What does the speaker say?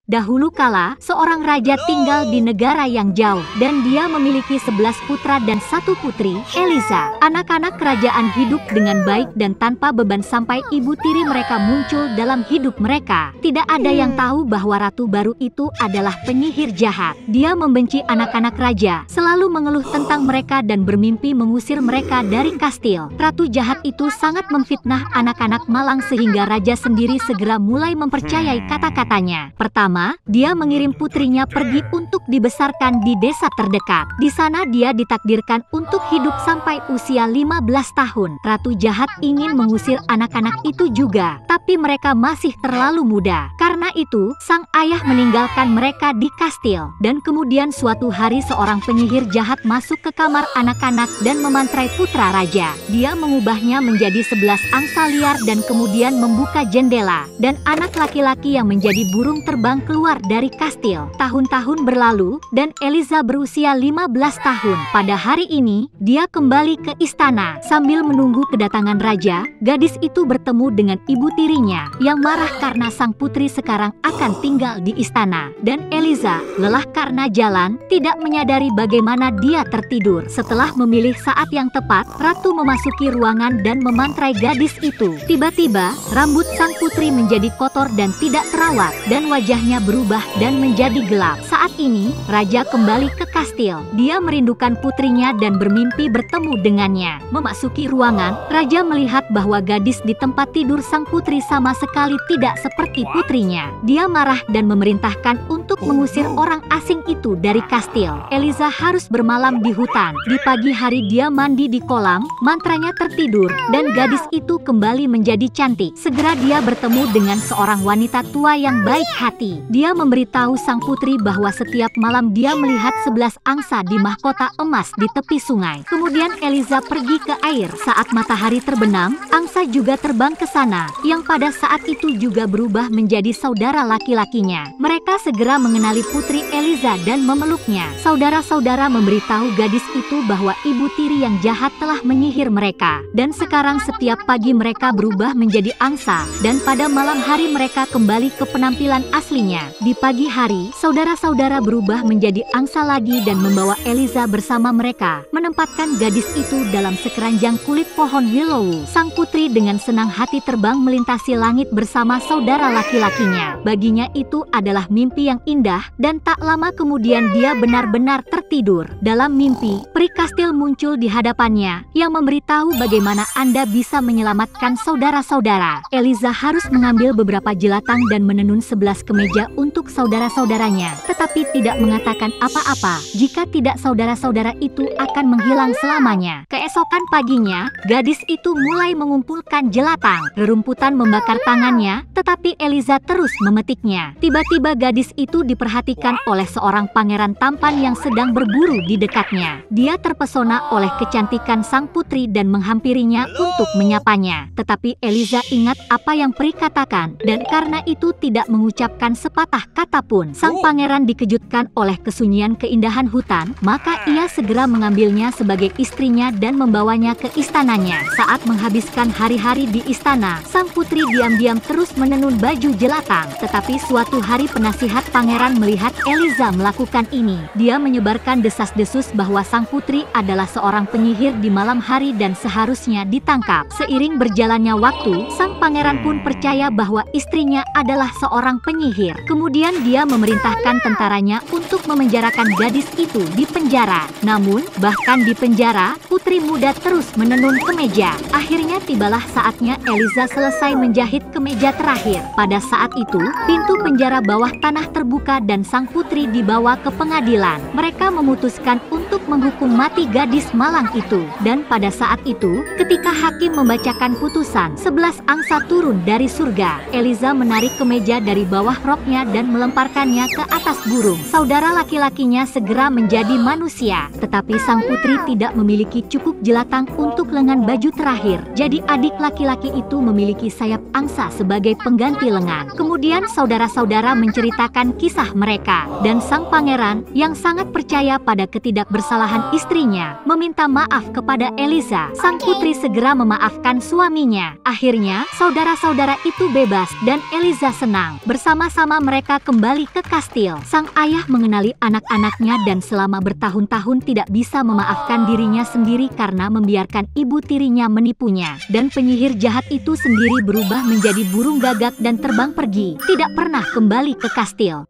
Dahulu kala, seorang raja tinggal di negara yang jauh, dan dia memiliki 11 putra dan 1 putri, Eliza. Anak-anak kerajaan hidup dengan baik dan tanpa beban sampai ibu tiri mereka muncul dalam hidup mereka. Tidak ada yang tahu bahwa ratu baru itu adalah penyihir jahat. Dia membenci anak-anak raja, selalu mengeluh tentang mereka dan bermimpi mengusir mereka dari kastil. Ratu jahat itu sangat memfitnah anak-anak malang sehingga raja sendiri segera mulai mempercayai kata-katanya. Pertama, dia mengirim putrinya pergi untuk dibesarkan di desa terdekat. Di sana dia ditakdirkan untuk hidup sampai usia 15 tahun. Ratu jahat ingin mengusir anak-anak itu juga, tapi mereka masih terlalu muda. Karena itu, sang ayah meninggalkan mereka di kastil. Dan kemudian suatu hari seorang penyihir jahat masuk ke kamar anak-anak dan memantrai putra raja. Dia mengubahnya menjadi 11 angsa liar dan kemudian membuka jendela. Dan anak laki-laki yang menjadi burung terbang keluar dari kastil. Tahun-tahun berlalu, dan Eliza berusia 15 tahun. Pada hari ini, dia kembali ke istana. Sambil menunggu kedatangan raja, gadis itu bertemu dengan ibu tirinya, yang marah karena sang putri sekarang akan tinggal di istana. Dan Eliza, lelah karena jalan, tidak menyadari bagaimana dia tertidur. Setelah memilih saat yang tepat, ratu memasuki ruangan dan memantrai gadis itu. Tiba-tiba, rambut sang putri menjadi kotor dan tidak terawat, dan wajahnya berubah dan menjadi gelap. Saat ini, raja kembali ke kastil. Dia merindukan putrinya dan bermimpi bertemu dengannya. Memasuki ruangan, raja melihat bahwa gadis di tempat tidur sang putri sama sekali tidak seperti putrinya. Dia marah dan memerintahkan untuk mengusir orang asing itu dari kastil. Eliza harus bermalam di hutan. Di pagi hari dia mandi di kolam, mantranya tertidur, dan gadis itu kembali menjadi cantik. Segera dia bertemu dengan seorang wanita tua yang baik hati. Dia memberitahu sang putri bahwa setiap malam dia melihat 11 angsa di mahkota emas di tepi sungai. Kemudian Eliza pergi ke air. Saat matahari terbenam, angsa juga terbang ke sana, yang pada saat itu juga berubah menjadi saudara laki-lakinya. Mereka segera mengenali putri Eliza dan memeluknya. Saudara-saudara memberitahu gadis itu bahwa ibu tiri yang jahat telah menyihir mereka. Dan sekarang setiap pagi mereka berubah menjadi angsa, dan pada malam hari mereka kembali ke penampilan aslinya. Di pagi hari, saudara-saudara berubah menjadi angsa lagi dan membawa Eliza bersama mereka, menempatkan gadis itu dalam sekeranjang kulit pohon willow. Sang putri dengan senang hati terbang melintasi langit bersama saudara laki-lakinya. Baginya itu adalah mimpi yang indah, dan tak lama kemudian dia benar-benar tertidur. Dalam mimpi, peri kastil muncul di hadapannya, yang memberitahu bagaimana Anda bisa menyelamatkan saudara-saudara. Eliza harus mengambil beberapa jelatang dan menenun 11 kemeja untuk saudara-saudaranya, tetapi tidak mengatakan apa-apa. Jika tidak, saudara-saudara itu akan menghilang selamanya. Keesokan paginya, gadis itu mulai mengumpulkan jelatang. Rerumputan membakar tangannya, tetapi Eliza terus memetiknya. Tiba-tiba gadis itu diperhatikan oleh seorang pangeran tampan yang sedang berburu di dekatnya. Dia terpesona oleh kecantikan sang putri dan menghampirinya untuk menyapanya. Tetapi Eliza ingat apa yang peri katakan, dan karena itu tidak mengucapkan sepatah kata pun. Sang pangeran dikejutkan oleh kesunyian keindahan hutan, maka ia segera mengambilnya sebagai istrinya dan membawanya ke istananya. Saat menghabiskan hari-hari di istana, sang putri diam-diam terus menenun baju jelatang. Tetapi suatu hari penasihat pangeran melihat Eliza melakukan ini. Dia menyebarkan desas-desus bahwa sang putri adalah seorang penyihir di malam hari dan seharusnya ditangkap. Seiring berjalannya waktu, sang pangeran pun percaya bahwa istrinya adalah seorang penyihir. Kemudian dia memerintahkan tentaranya untuk memenjarakan gadis itu di penjara. Namun, bahkan di penjara, putri muda terus menenun kemeja. Akhirnya tibalah saatnya Eliza selesai menjahit kemeja terakhir. Pada saat itu, pintu penjara bawah tanah terbuka dan sang putri dibawa ke pengadilan. Mereka memutuskan untuk menghukum mati gadis malang itu. Dan pada saat itu, ketika hakim membacakan putusan, 11 angsa turun dari surga. Eliza menarik kemeja dari bawah roknya dan melemparkannya ke atas burung. Saudara laki-lakinya segera menjadi manusia, tetapi sang putri tidak memiliki cukup jelatang untuk lengan baju terakhir. Jadi adik laki-laki itu memiliki sayap angsa sebagai pengganti lengan. Kemudian saudara-saudara menceritakan kisah mereka, dan sang pangeran yang sangat percaya pada ketidakbersalahan istrinya meminta maaf kepada Eliza. Sang putri segera memaafkan suaminya. Akhirnya saudara-saudara itu bebas dan Eliza senang. Bersama-sama mereka kembali ke kastil. Sang ayah mengenali anak-anaknya dan selama bertahun-tahun tidak bisa memaafkan dirinya sendiri karena membiarkan ibu tirinya menipunya. Dan penyihir jahat itu sendiri berubah menjadi burung gagak dan terbang pergi, tidak pernah kembali ke kastil.